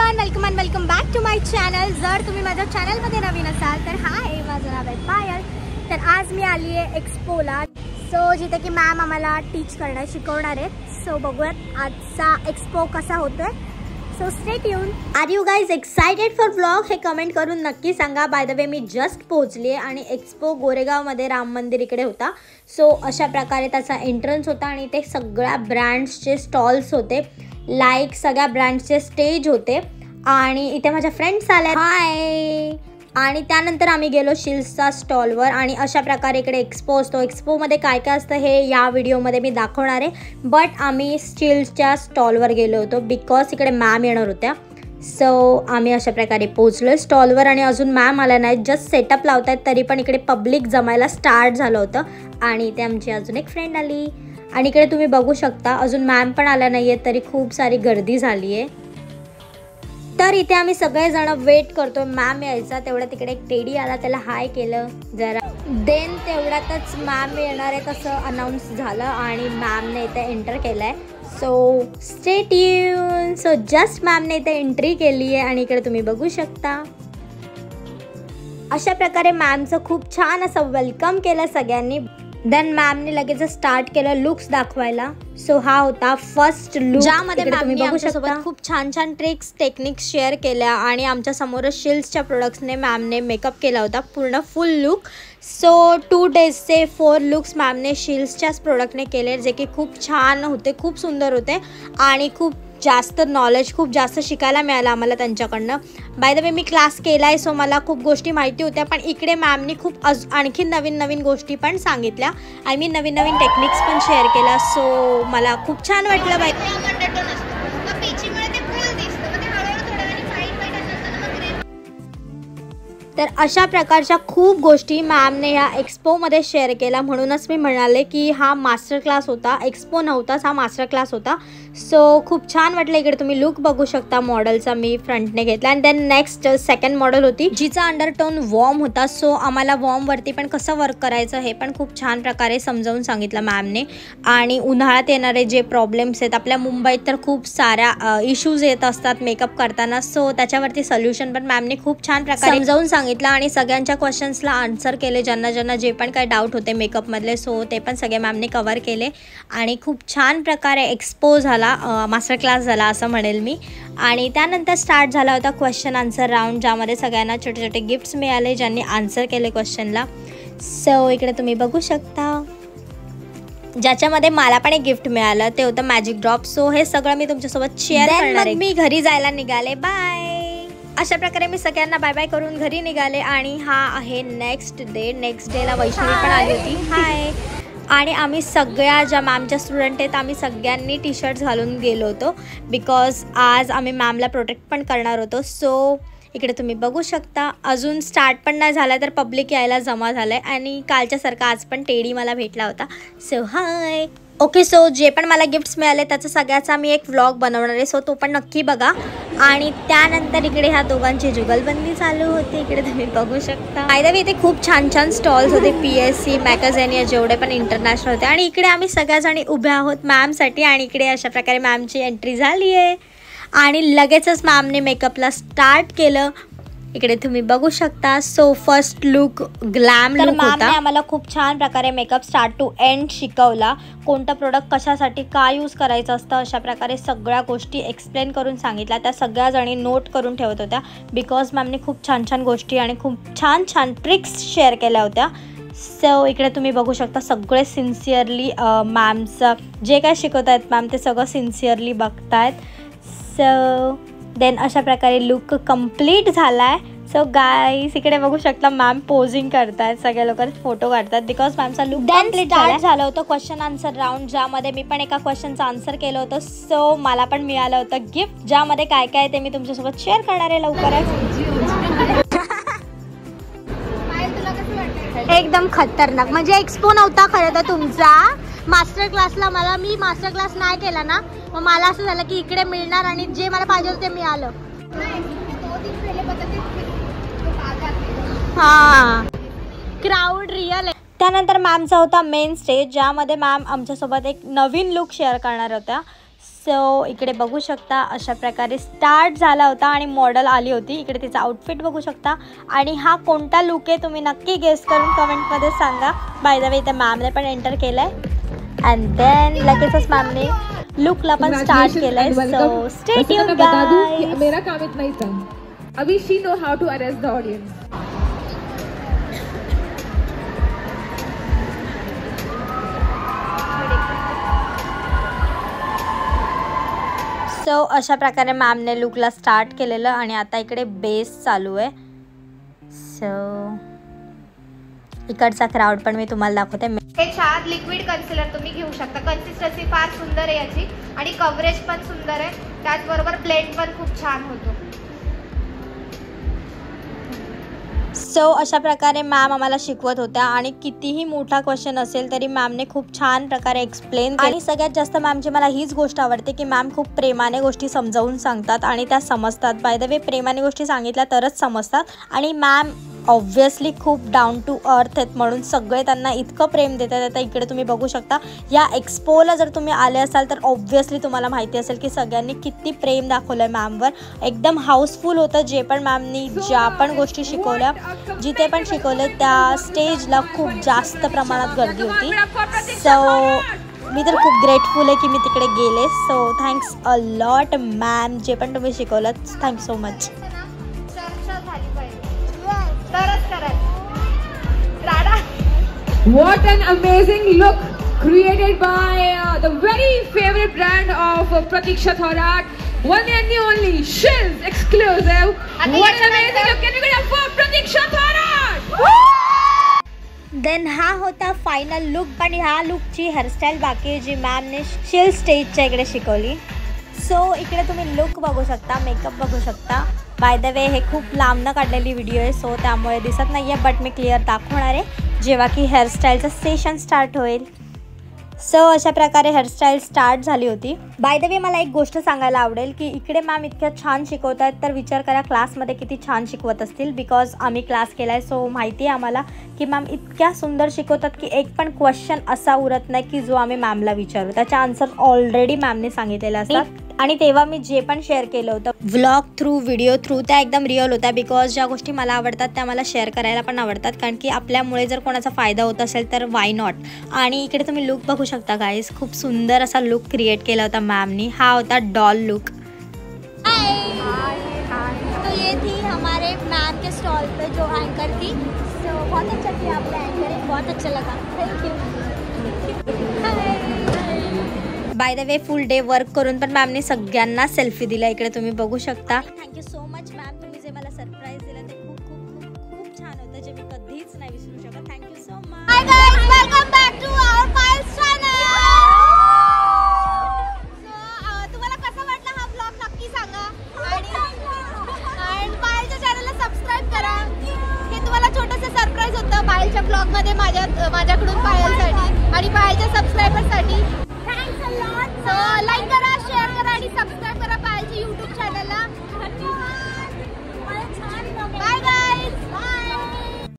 Welcome back to my channel. जर तुम्ही माझ्या चॅनलमध्ये नवीन असाल तर हाय, माझं नाव आहे पायल। तर आज मी आली आहे एक्सपोला, सो जिथे की मॅम आम्हाला टीच शिकवणार आहेत। सो बघूयात आजचा एक्सपो कसा होतोय। So stay tune. Are you guys excited for vlog? हे कमेंट करून नक्की सांगा। बाय द वे मी जस्ट पोहोचली आहे आणि एक्सपो गोरेगावमध्ये राम मंदिर इकडे होता। सो अशा प्रकारे त्याचा एंट्रन्स होता आणि ते सगळ्या ब्रँड्सचे स्टॉल्स होते, लाईक सगळ्या ब्रँड्सचे स्टेज होते आणि इथे माझ्या फ्रेंड्स आल्या, हाय। आणि त्यानंतर आम्ही गेलो शिल्सचा स्टॉलवर आणि अशा प्रकारे इकडे एक्सपो असतो। एक्सपोमध्ये काय काय असतं हे या व्हिडिओमध्ये मी दाखवणार आहे, बट आम्ही शिल्सच्या स्टॉलवर गेलो होतो बिकॉज इकडे मॅम येणार होत्या। सो आम्ही अशा प्रकारे पोहोचलो स्टॉलवर आणि अजून मॅम आल्या नाहीत, जस्ट सेटअप लावत आहेत, तरी पण इकडे पब्लिक जमायला स्टार्ट झालं होतं आणि इथे आमची अजून एक फ्रेंड आली आणि इकडे तुम्ही बघू शकता अजून मॅम पण आल्या नाही आहेत, तरी खूप सारी गर्दी झाली आहे। तर इथे आम्ही सगळेजण वेट करतो मॅम यायचा। तेवढा तिकडे एक टेडी आला, त्याला हाय केलं जरा, देन तेवढ्यातच मॅम येणार आहे तसं अनाऊन्स झालं आणि मॅमने इथे एंटर केलं आहे। So stay tuned. So just मॅमने इथे एंट्री केली आहे आणि इकडे तुम्ही बघू शकता अशा प्रकारे मॅमचं खूप छान असं वेलकम केलं सगळ्यांनी। देन मॅमने लगेच स्टार्ट केलं लुक्स दाखवायला। सो हा होता फर्स्ट लुक, ज्यामध्ये तुम्ही बघू शकता खूप छान छान ट्रिक्स टेक्निक्स शेअर केल्या आणि आमच्या समोरच शिल्सच्या प्रोडक्ट्सने मॅमने मेकअप केला होता पूर्ण फुल लुक। सो 2 डेजचे 4 लुक्स मॅमने शिल्सच्याच प्रोडक्टने केले, जे की खूप छान होते, खूप सुंदर होते आणि खूप जास्त नॉलेज, खूप जास्त शिकायला मिळालं आम्हाला त्यांच्याकडनं। Bye the way me class केला आहे, सो मला खूप गोष्टी माहिती होत्या, पण इकडे मॅमनी खूप आणखी नवीन नवीन गोष्टी पण सांगितल्या आणि मी नवीन नवीन टेक्निक्स पण शेअर केल्या। सो मला खूप छान वाटलं बाय। तर अशा प्रकारच्या खूप गोष्टी मॅमने ह्या एक्सपोमध्ये शेअर केला, म्हणूनच मी म्हणाले की हा मास्टर क्लास होता, एक्सपो नव्हताच, हा मास्टर क्लास होता। सो खूप छान वाटलं। इकडे तुम्ही लुक बघू शकता मॉडेलचा मी फ्रंटने घेतला आणि देन नेक्स्ट सेकंड मॉडेल होती जिचा अंडरटोन वॉर्म होता। सो आम्हाला वॉर्मवरती पण कसं वर्क करायचं हे पण खूप छान प्रकारे समजावून सांगितलं मॅमने। आणि उन्हाळ्यात येणारे जे प्रॉब्लेम्स आहेत, आपल्या मुंबईत तर खूप साऱ्या इश्यूज येत असतात मेकअप करताना, सो त्याच्यावरती सोल्युशन पण मॅमने खूप छान प्रकारे समजावून सांगितलं आणि सगळ्यांच्या क्वेश्चन्सला आन्सर केले, ज्यांना जे पण काही डाऊट होते मेकअपमधले, सो ते पण सगळे मॅमने कव्हर केले आणि खूप छान प्रकारे एक्सपो झाला, मास्टर क्लास झाला असं म्हणेल मी। आणि त्यानंतर स्टार्ट झाला होता क्वेश्चन आन्सर राऊंड, ज्यामध्ये सगळ्यांना छोटे छोटे गिफ्ट्स मिळाले ज्यांनी आन्सर केले क्वेश्चनला। सो इकडे तुम्ही बघू शकता ज्याच्यामध्ये मला पण एक गिफ्ट मिळालं, ते होतं मॅजिक ड्रॉप। सो हे सगळं मी तुमच्यासोबत शेअर करणार आहे। मी घरी जायला निघाले, बाय। अशा प्रकारे मी सगळ्यांना बाय बाय करून घरी निघाले आणि हा आहे नेक्स्ट डे। नेक्स्ट डेला वैष्णवी पण आली होती, हाय। आणि आम्ही सगळ्या ज्या मॅमच्या स्टुडंट आहेत आम्ही सगळ्यांनी टी शर्ट्स घालून गेलो होतो बिकॉज आज आम्ही मॅमला प्रोटेक्ट पण करणार होतो। सो इकडे तुम्ही बघू शकता अजून स्टार्ट पण नाही झाला तर पब्लिक यायला जमा झालं आहे आणि कालच्यासारखा आज पण टेडी मला भेटला होता। सो हाय, ओके। सो जे पण मला गिफ्ट्स मिळाले त्याचा सगळ्याचा मी एक व्लॉग बनवणार आहे, सो तो पण नक्की बघा। आणि त्यानंतर इकडे ह्या दोघांची जुगलबंदी चालू होती, इकडे तुम्ही बघू शकता। बाय द वे इथे खूप छान छान स्टॉल्स होते, PSC मॅगझिन जेवढे पण इंटरनॅशनल होते आणि इकडे आम्ही सगळ्याजणी उभ्या आहोत मॅमसाठी आणि इकडे अशा प्रकारे मॅमची एंट्री झाली आहे आणि लगेचच मॅमने मेकअपला स्टार्ट केलं, इकडे तुम्ही बघू शकता। So first look glam look होता। मॅमने आम्हाला खूप छान प्रकारे मेकअप स्टार्ट टू एंड शिकवला, कोणतं प्रोडक्ट कशासाठी काय यूज करायचं असतं, अशा प्रकारे सगळ्या गोष्टी एक्सप्लेन करून सांगितल्या। त्या सगळ्या जणी नोट करून ठेवत होत्या बिकॉज मॅमने खूप छान छान गोष्टी आणि खूप छान छान ट्रिक्स शेअर केल्या होत्या। सो इकडे तुम्ही बघू शकता सगळे सिन्सिअरली मॅमचं जे काय शिकवत आहेत मॅम ते सगळं सिन्सिअरली बघतायत। सो देन अशा प्रकारे लुक कंप्लीट झाला आहे। सो गाईस इकडे बघू शकता मॅम पोजिंग करतायत, सगळे लोक फोटो काढतात बिकॉज मॅमचा लुक कंप्लीट झालं होतं। क्वेश्चन आन्सर राऊंड, ज्यामध्ये मी पण एका क्वेश्चनचं आन्सर केलं होतं। सो मला पण मिळालं होतं गिफ्ट, ज्यामध्ये काय काय ते मी तुमच्यासोबत शेअर करणार आहे लवकरच। एकदम खतरनाक, म्हणजे एक्सपो नव्हता खरं तर तुमचा मास्टर क्लासला। मी मास्टर क्लास नाही केला ना, मग मला असं झालं की इकडे मिळणार आणि जे मला पाहिजे होतं ते मिळालं। हा, क्राऊड रिअल आहे। त्यानंतर मॅमचा होता मेन स्टेज, ज्यामध्ये मॅम आमच्यासोबत एक नवीन लुक शेअर करणार होत्या। सो इकडे बघू शकता अशा प्रकारे स्टार्ट झाला होता आणि मॉडेल आली होती. इकडे तिचा आउटफिट बघू शकता. आणि हा कोणता लुक आहे तुम्ही नक्की गेस करून कमेंटमध्ये सांगा. बाय द वे इथे मॅमने पण एंटर केलं आहे अँड देन लगेचच मॅमने लुकला पण स्टार्ट केलंय. So stay tuned guys. मेरा काम इतना ही था. अभी she know how to arrest the audience. So अशा प्रकारे मॅमने लुकला स्टार्ट केलेलं आणि आता इकडे बेस चालू आहे. सो इकडचा क्राऊड पण मी तुम्हाला दाखवते. हे छान लिक्विड कन्सिलर तुम्ही घेऊ शकता. कन्सिस्टन्सी फार सुंदर आहे याची आणि कव्हरेज पण सुंदर आहे. त्याचबरोबर ब्लेंड पण खूप छान होतो. सो अशा प्रकारे मॅम आम्हाला शिकवत होत्या आणि कितीही मोठा क्वेश्चन असेल तरी मॅमने खूप छान प्रकारे एक्सप्लेन केली. आणि सगळ्यात जास्त मॅमची मला हीच गोष्ट आवडते की मॅम खूप प्रेमाने गोष्टी समजावून सांगतात आणि त्या समजतात. बाय द वे प्रेमाने गोष्टी सांगितल्या तरच समजतात. आणि मॅम ऑब्व्हियसली खूप डाऊन टू अर्थ आहेत म्हणून सगळे त्यांना इतकं प्रेम देतात. आता इकडे तुम्ही बघू शकता. या एक्सपोला जर तुम्ही आले असाल तर ऑब्व्हियसली तुम्हाला माहिती असेल की सगळ्यांनी किती प्रेम दाखवलं आहे मॅमवर. एकदम हाऊसफुल होतं. जे पण मॅमनी ज्या पण गोष्टी शिकवल्या जिथे पण शिकवलं त्या स्टेजला खूप जास्त प्रमाणात गर्दी होती. सो मी तर खूप ग्रेटफुल आहे की मी तिकडे गेले. So thanks a lot ma'am. जे पण तुम्ही शिकवलं थँक्यू सो मच. चर्चा झाली पाहिजे तरच करत. राडा. What an amazing look created by the very favorite brand of Pratiksha Thorat. One and the only Shills exclusive. What an amazing look. Can you get up for Pratiksha Thorat? Then हा होता final look. पण ह्या लुकची hairstyle बाकी आहे जी मॅमने शिल स्टेजच्या इकडे शिकवली. सो इकडे तुम्ही लुक बघू शकता, मेकअप बघू शकता. बाय द वे हे खूप लांबनं काढलेली व्हिडिओ आहे सो त्यामुळे दिसत नाही आहे बट मी क्लिअर दाखवणार आहे जेव्हा की हेअरस्टाईलचं सेशन स्टार्ट होईल. सो अशा प्रकारे हेअरस्टाईल स्टार्ट झाली होती. बाय द वे मला एक गोष्ट सांगायला आवडेल की इकडे मॅम इतक्या छान शिकवत आहेत तर विचार करा क्लासमध्ये किती छान शिकवत असतील. बिकॉज आम्ही क्लास केला आहे सो माहिती आहे आम्हाला की मॅम इतक्या सुंदर शिकवतात की एक पण क्वेश्चन असा उरत नाही की जो आम्ही मॅमला विचारू. त्याच्या आन्सर ऑलरेडी मॅमने सांगितलेला असतात. आणि तेव्हा मी जे पण शेअर केलं होतं व्लॉग थ्रू, व्हिडिओ थ्रू, त्या एकदम रिअल होत्या. बिकॉज ज्या गोष्टी मला आवडतात त्या मला शेअर करायला पण आवडतात कारण की आपल्यामुळे जर कोणाचा फायदा होत असेल तर वाय नॉट. आणि इकडे तुम्ही लुक बघू शकता गाईज. खूप सुंदर असा लुक क्रिएट केला होता मॅमनी. हा होता डॉल लुक. तो ये थी हमारे मैम के स्टॉल पे जो एंकर थी. सो बहुत अच्छा किया आपने एंकरिंग. बहुत अच्छा लगा. Thank you. Bye the way full day work करून पण मॅमने सगळ्यांना सेल्फी दिला. इकडे तुम्ही बघू शकता. Thank you so much ma'am. तुम्ही जे मला सरप्राईज दिलं ते खूप खूप खूप खूप छान होतं जे मी कधीच नाही विसरू शकत. Thank you so much. Hi guys, welcome back to our Payal's channel. तुम्हाला कसा वाटला हा व्लॉग नक्की सांगा आणि पायलच्या चॅनलला सबस्क्राईब करा. हे तुम्हाला छोटंसं सरप्राईज होतं पायलच्या व्लॉगमध्ये माझ्याकडून पायलसाठी आणि पायलच्या सबस्क्रायबरसाठी.